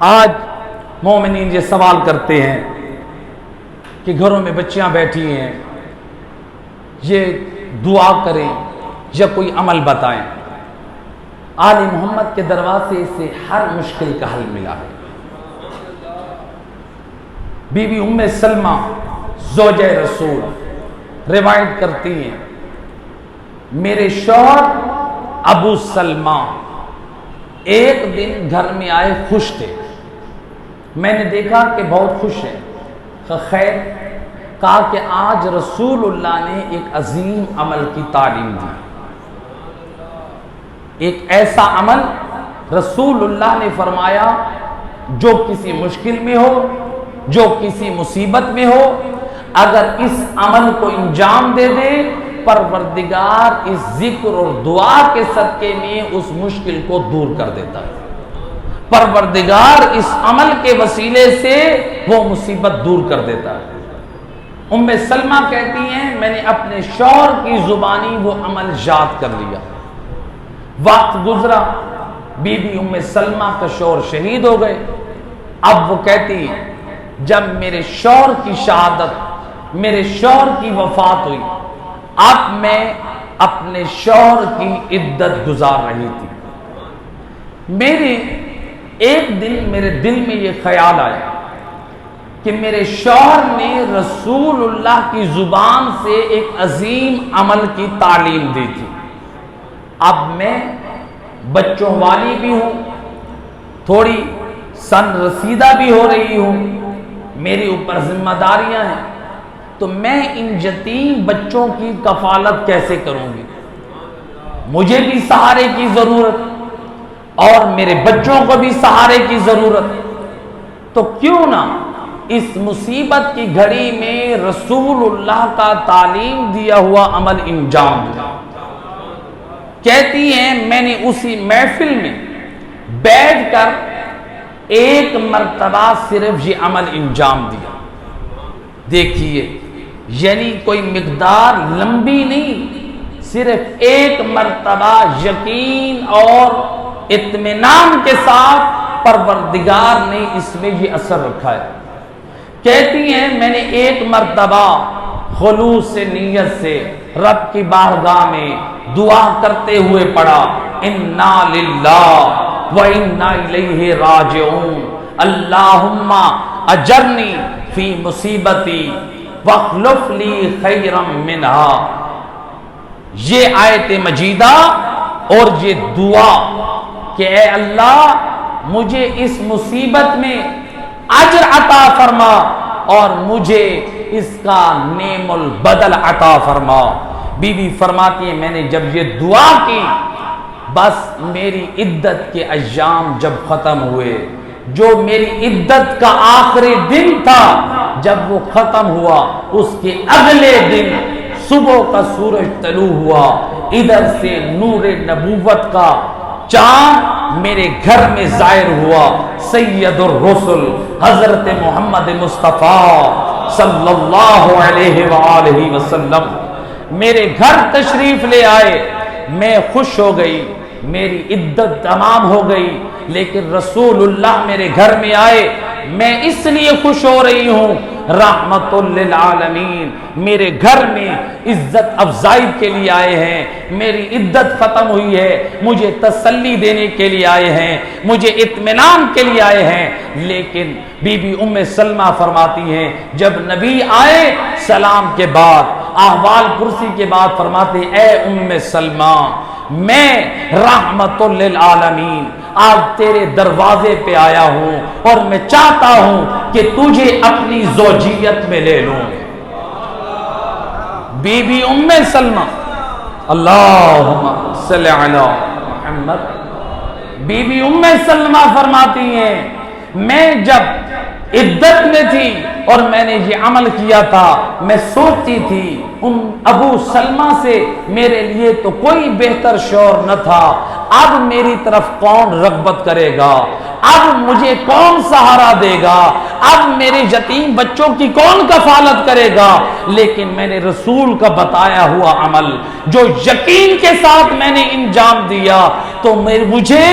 آج مومنین یہ سوال کرتے ہیں کہ گھروں میں بچیاں بیٹھی ہیں، یہ دعا کریں یا کوئی عمل بتائیں۔ آل محمد کے دروازے سے ہر مشکل کا حل ملا ہے۔ بی بی ام سلمہ زوجہ رسول روایت کرتی ہیں، میرے شوہر ابو سلمہ ایک دن گھر میں آئے، خوش تھے۔ میں نے دیکھا کہ بہت خوش ہیں۔ خیر، کہا کہ آج رسول اللہ نے ایک عظیم عمل کی تعلیم دی، ایک ایسا عمل رسول اللہ نے فرمایا جو کسی مشکل میں ہو، جو کسی مصیبت میں ہو، اگر اس عمل کو انجام دے دے، پروردگار اس ذکر اور دعا کے صدقے میں اس مشکل کو دور کر دیتا ہے۔ پروردگار اس عمل کے وسیلے سے وہ مصیبت دور کر دیتا ہے۔ ام سلمہ کہتی ہیں، میں نے اپنے شوہر کی زبانی وہ عمل یاد کر لیا۔ وقت گزرا، بی بی ام سلمہ کا شوہر شہید ہو گئے۔ اب وہ کہتی ہیں، جب میرے شوہر کی شہادت، میرے شوہر کی وفات ہوئی، اب میں اپنے شوہر کی عدت گزار رہی تھی۔ ایک دن میرے دل میں یہ خیال آیا کہ میرے شوہر نے رسول اللہ کی زبان سے ایک عظیم عمل کی تعلیم دی تھی۔ اب میں بچوں والی بھی ہوں، تھوڑی سن رسیدہ بھی ہو رہی ہوں، میرے اوپر ذمہ داریاں ہیں، تو میں ان یتیم بچوں کی کفالت کیسے کروں گی؟ مجھے بھی سہارے کی ضرورت اور میرے بچوں کو بھی سہارے کی ضرورت، تو کیوں نہ اس مصیبت کی گھڑی میں رسول اللہ کا تعلیم دیا ہوا عمل انجام دیا۔ کہتی ہیں، میں نے اسی محفل میں بیٹھ کر ایک مرتبہ صرف یہ عمل انجام دیا۔ دیکھیے، یعنی کوئی مقدار لمبی نہیں، صرف ایک مرتبہ یقین اور اطمینان کے ساتھ پروردگار نے اس میں یہ اثر رکھا ہے۔ کہتی ہیں، میں نے ایک مرتبہ خلوص سے نیت سے رب کی بارگاہ میں دعا کرتے ہوئے پڑھا، انا للہ وَإِنَّا إِلَيْهِ رَاجِعُونَ اللہم اجرنی فی مصیبتی وَاخْلُفْ لِي خَيْرًا مِنْهَا۔ یہ آیت مجیدہ اور یہ دعا کہ اے اللہ مجھے اس مصیبت میں اجر عطا فرما اور مجھے اس کا نعم البدل عطا فرما۔ بی بی فرماتی ہیں، میں نے جب یہ دعا کی، بس میری عدت کے ایام جب ختم ہوئے، جو میری عدت کا آخری دن تھا جب وہ ختم ہوا، اس کے اگلے دن صبح کا سورج طلوع ہوا، ادھر سے نور نبوت کا چاند میرے گھر میں ظاہر ہوا۔ سید الرسل حضرت محمد مصطفیٰ صلی اللہ علیہ وآلہ وسلم میرے گھر تشریف لے آئے۔ میں خوش ہو گئی، میری عدت تمام ہو گئی، لیکن رسول اللہ میرے گھر میں آئے، میں اس لیے خوش ہو رہی ہوں، رحمت للعالمین میرے گھر میں عزت افزائی کے لیے آئے ہیں، میری عدت ختم ہوئی ہے، مجھے تسلی دینے کے لیے آئے ہیں، مجھے اطمینان کے لیے آئے ہیں۔ لیکن بی بی ام سلمہ فرماتی ہیں، جب نبی آئے سلام کے بعد، احوال پرسی کے بعد فرماتے، اے ام سلمہ، میں رحمت للعالمین آج تیرے دروازے پہ آیا ہوں اور میں چاہتا ہوں کہ تجھے اپنی زوجیت میں لے لوں۔ بی بی ام سلمہ، اللہم صلی علی محمد، بی بی ام سلمہ فرماتی ہیں، میں جب عدت میں تھی اور میں نے یہ عمل کیا تھا، میں سوچتی تھی ابو سلمہ سے میرے لیے تو کوئی بہتر شوہر نہ تھا، اب میری طرف کون رغبت کرے گا، اب مجھے کون سہارا دے گا، اب میرے یتیم بچوں کی کون کفالت کرے گا۔ لیکن میں نے رسول کا بتایا ہوا عمل جو یقین کے ساتھ میں نے انجام دیا، تو مجھے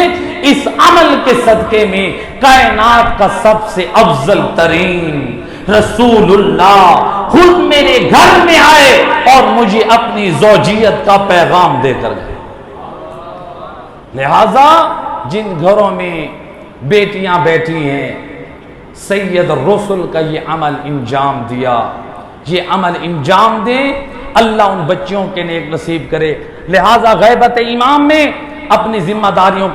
اس عمل کے صدقے میں کائنات کا سب سے افضل ترین رسول اللہ خود میرے گھر میں آئے اور مجھے اپنی زوجیت کا پیغام دے کر گئے۔ لہذا جن گھروں میں بیٹیاں بیٹھی ہیں، سید الرسل کا یہ عمل انجام دیا، یہ عمل انجام دے، اللہ ان بچیوں کے نیک نصیب کرے۔ لہذا غیبت امام میں اپنی ذمہ داریوں